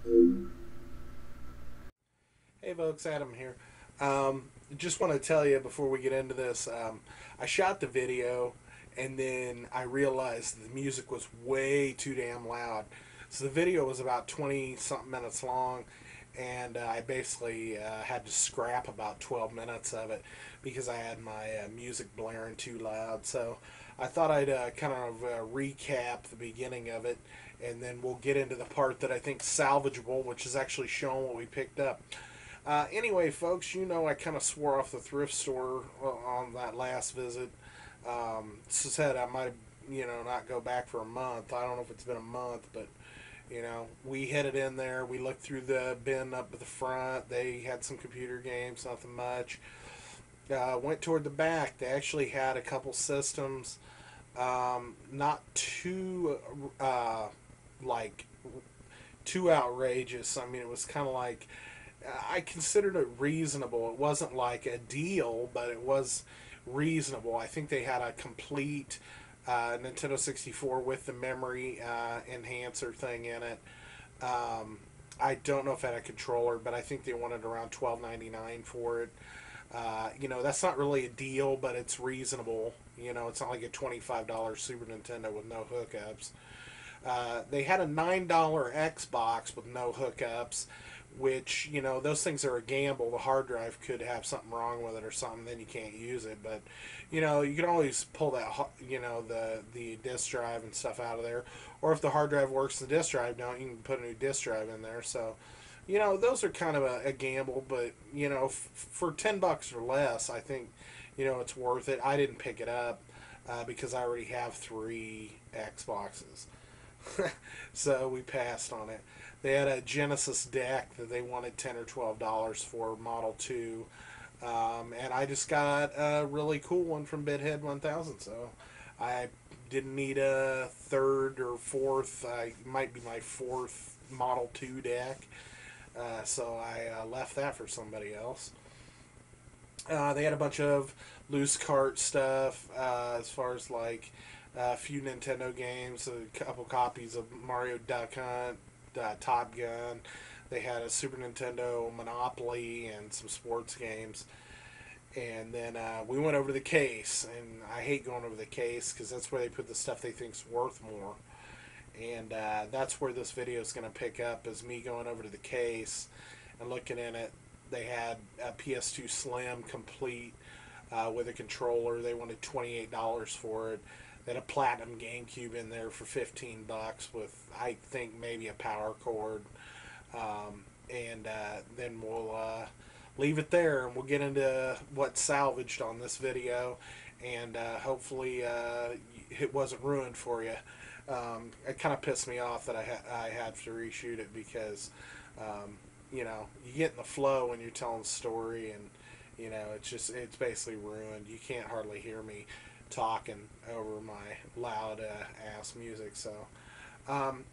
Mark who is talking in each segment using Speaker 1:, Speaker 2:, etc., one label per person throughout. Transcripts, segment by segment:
Speaker 1: Hey folks, Adam here. Just want to tell you before we get into this, I shot the video and then I realized the music was way too damn loud. So the video was about 20 something minutes long, and I basically had to scrap about 12 minutes of it because I had my music blaring too loud. So I thought I'd kind of recap the beginning of it, and then we'll get into the part that I think salvageable, which is actually showing what we picked up. Anyway, folks, you know I kind of swore off the thrift store on that last visit. Said I might, not go back for a month. I don't know if it's been a month, but we headed in there. We looked through the bin up at the front. They had some computer games, nothing much. Went toward the back. They actually had a couple systems, not too like too outrageous. I mean, it was kind of like I considered it reasonable. It wasn't like a deal, but it was reasonable. I think they had a complete Nintendo 64 with the memory enhancer thing in it. I don't know if it had a controller, but I think they wanted around $12.99 for it. That's not really a deal, but it's reasonable. It's not like a $25 Super Nintendo with no hookups. They had a $9 Xbox with no hookups, which, those things are a gamble. The hard drive could have something wrong with it or something, then you can't use it. But, you can always pull that, the disk drive and stuff out of there. Or if the hard drive works, the disk drive don't, you can put a new disk drive in there. So, those are kind of a gamble, but, for $10 or less, I think, it's worth it. I didn't pick it up because I already have 3 Xboxes. So we passed on it. They had a Genesis deck that they wanted $10 or $12 for, Model 2. And I just got a really cool one from Bidhead 1000. So I didn't need a third or fourth. Might be my fourth Model 2 deck. So I left that for somebody else. They had a bunch of loose cart stuff as far as like a few Nintendo games, a couple copies of Mario Duck Hunt, Top Gun. They had a Super Nintendo Monopoly and some sports games. And then we went over to the case, and I hate going over the case because that's where they put the stuff they think's worth more. And that's where this video is going to pick up, is me going over to the case and looking in it. They had a PS2 Slim complete with a controller. They wanted $28 for it. They had a Platinum GameCube in there for $15 with, I think, maybe a power cord. And then we'll leave it there, and we'll get into what's salvaged on this video. And hopefully it wasn't ruined for you. It kind of pissed me off that I had to reshoot it because, you get in the flow when you're telling a story, and, it's basically ruined. You can't hardly hear me talking over my loud ass music. So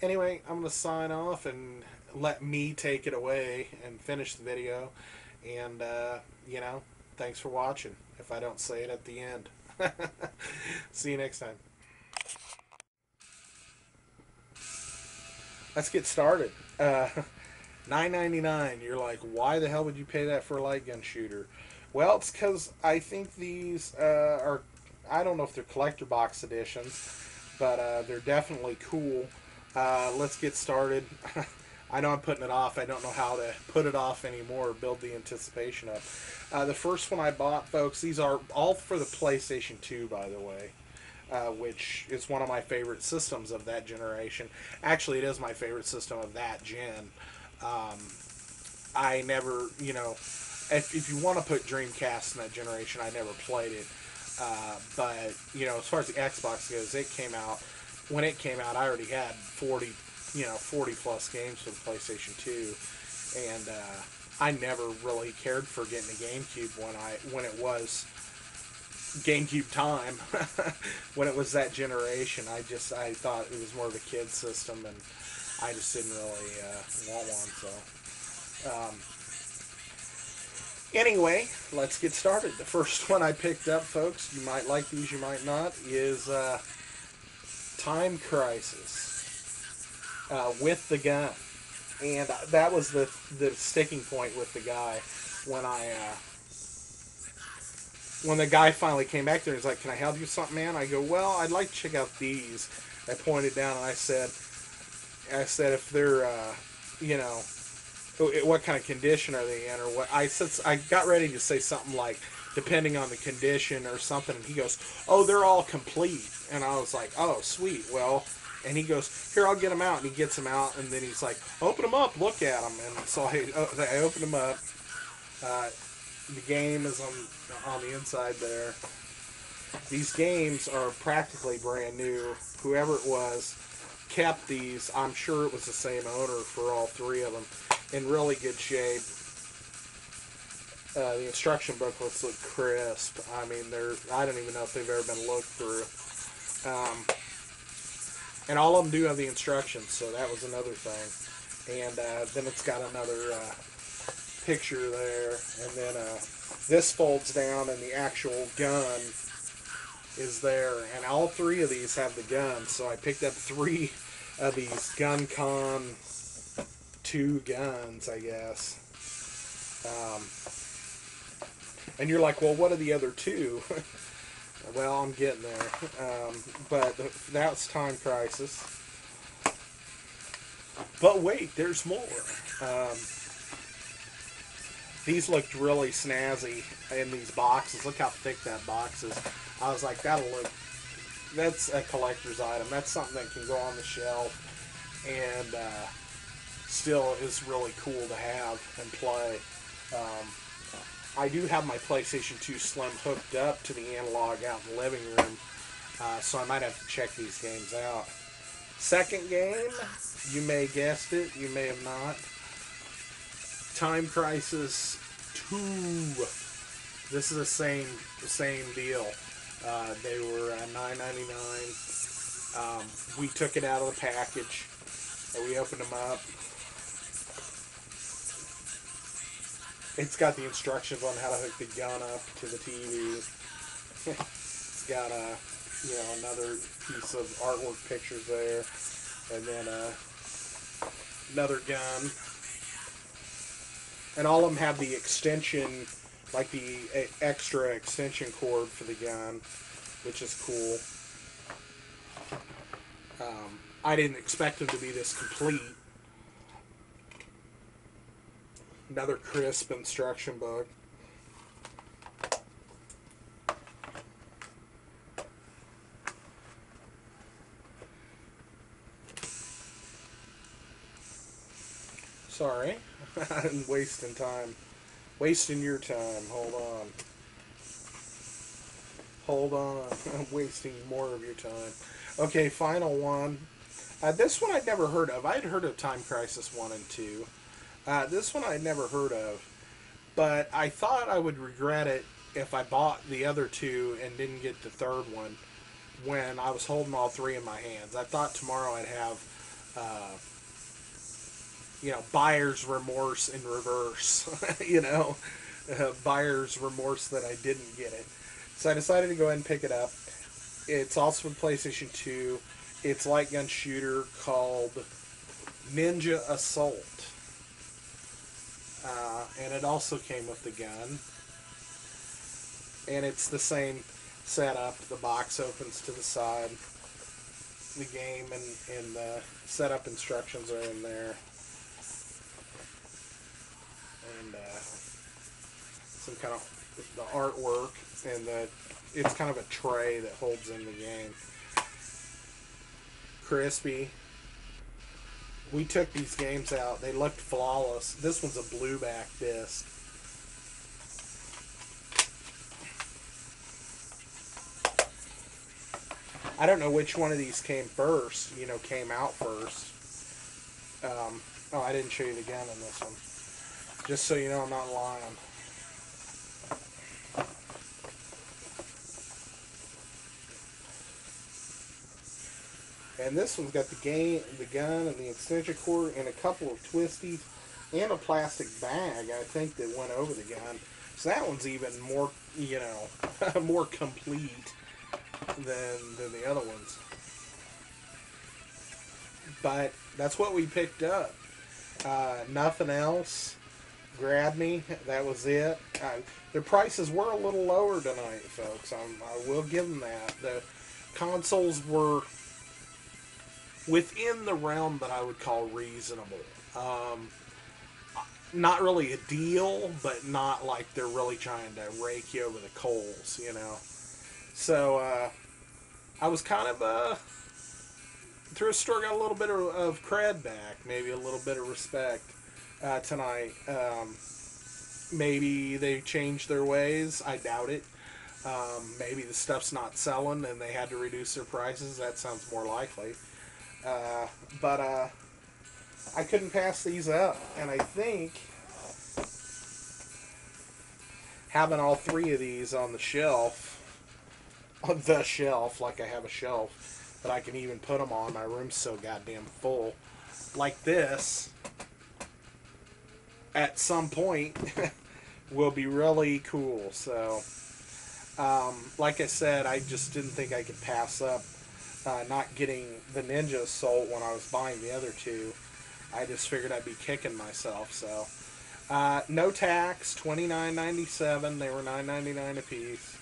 Speaker 1: anyway, I'm gonna sign off and let me take it away and finish the video. And thanks for watching, if I don't say it at the end. See you next time. Let's get started. $9.99. You're like, why the hell would you pay that for a light gun shooter? Well, it's because I think these are, I don't know if they're collector box editions, but they're definitely cool. Let's get started. I know I'm putting it off. I don't know how to put it off anymore or build the anticipation up. The first one I bought, folks, these are all for the PlayStation 2, by the way, which is one of my favorite systems of that generation. Actually, it is my favorite system of that gen. I never, if you want to put Dreamcast in that generation, I never played it. But, as far as the Xbox goes, when it came out, I already had 40 plus games for the PlayStation 2. And, I never really cared for getting a GameCube when it was GameCube time. When it was that generation, I thought it was more of a kid's system, and I just didn't really want one. So, anyway, let's get started. The first one I picked up, folks, you might like these, you might not, is Time Crisis with the gun. And that was the sticking point with the guy when I when the guy finally came back there. He's like, "Can I help you with something, man?" I go, "Well, I'd like to check out these." I pointed down and I said if they're you know, what kind of condition are they in, or what? I got ready to say something like depending on the condition or something, and he goes, "Oh, they're all complete," and I was like, "Oh, sweet, well." And he goes, "Here, I'll get them out," and he gets them out, and then he's like, "Open them up, look at them," and so I opened them up. Uh, the game is on the inside there. These games are practically brand new. Whoever it was kept these. I'm sure it was the same owner for all three of them, in really good shape. The instruction booklets look crisp. I mean, I don't even know if they've ever been looked through. And all of them do have the instructions, so that was another thing. And then it's got another picture there, and then this folds down, and the actual gun is there. And all three of these have the gun, so I picked up three of these Gun Con 2 guns, I guess. And you're like, well, what are the other two? Well, I'm getting there. But that's Time Crisis. But wait, there's more. These looked really snazzy in these boxes. Look how thick that box is. I was like, that's a collector's item. That's something that can go on the shelf and still is really cool to have and play. I do have my PlayStation 2 Slim hooked up to the analog out in the living room, so I might have to check these games out. Second game, you may have guessed it, you may have not. Time Crisis 2. This is the same deal. They were $9.99. We took it out of the package and we opened them up. It's got the instructions on how to hook the gun up to the TV. It's got another piece of artwork pictures there, and then another gun. And all of them have the extension, like the extra extension cord for the gun, which is cool. I didn't expect them to be this complete. Another crisp instruction book. Sorry, I'm wasting time. Wasting your time. Hold on. Hold on. I'm wasting more of your time. Okay, final one. This one I'd never heard of. I'd heard of Time Crisis 1 and 2. This one I'd never heard of. But I thought I would regret it if I bought the other two and didn't get the third one when I was holding all three in my hands. I thought tomorrow I'd have, buyer's remorse in reverse. Buyer's remorse that I didn't get it. So I decided to go ahead and pick it up. It's also for PlayStation 2. It's like Gun Shooter, called Ninja Assault. And it also came with the gun. And it's the same setup. The box opens to the side. The game and the setup instructions are in there. And some kind of the artwork, and it's kind of a tray that holds in the game. Crispy. We took these games out. They looked flawless. This one's a blueback disc. I don't know which one of these came out first. I didn't show you the gun in this one. Just so you know, I'm not lying. And this one's got the gun, and the extension cord, and a couple of twisties, and a plastic bag, I think, that went over the gun. So that one's even more, more complete than the other ones. But that's what we picked up. Nothing else grabbed me. That was it. Their prices were a little lower tonight, folks. I will give them that. The consoles were within the realm that I would call reasonable. Um, Not really a deal, but not like they're really trying to rake you over the coals, you know. So I was kind of through a store, got a little bit of cred back, maybe a little bit of respect tonight. Maybe they changed their ways. I doubt it. Maybe the stuff's not selling and they had to reduce their prices. That sounds more likely. But I couldn't pass these up, and I think having all three of these on the shelf, like I have a shelf that I can even put them on. My room's so goddamn full. Like this, at some point, will be really cool. So, like I said, I just didn't think I could pass up not getting the Ninja Assault when I was buying the other two. I just figured I'd be kicking myself. So, no tax, $29.97. They were $9.99 a piece,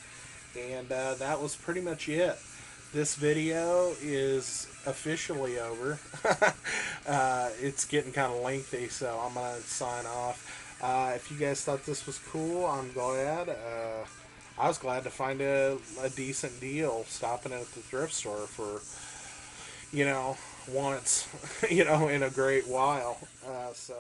Speaker 1: and that was pretty much it. This video is officially over. It's getting kind of lengthy, so I'm gonna sign off. If you guys thought this was cool, I'm glad. I was glad to find a decent deal stopping at the thrift store for, once, in a great while. So.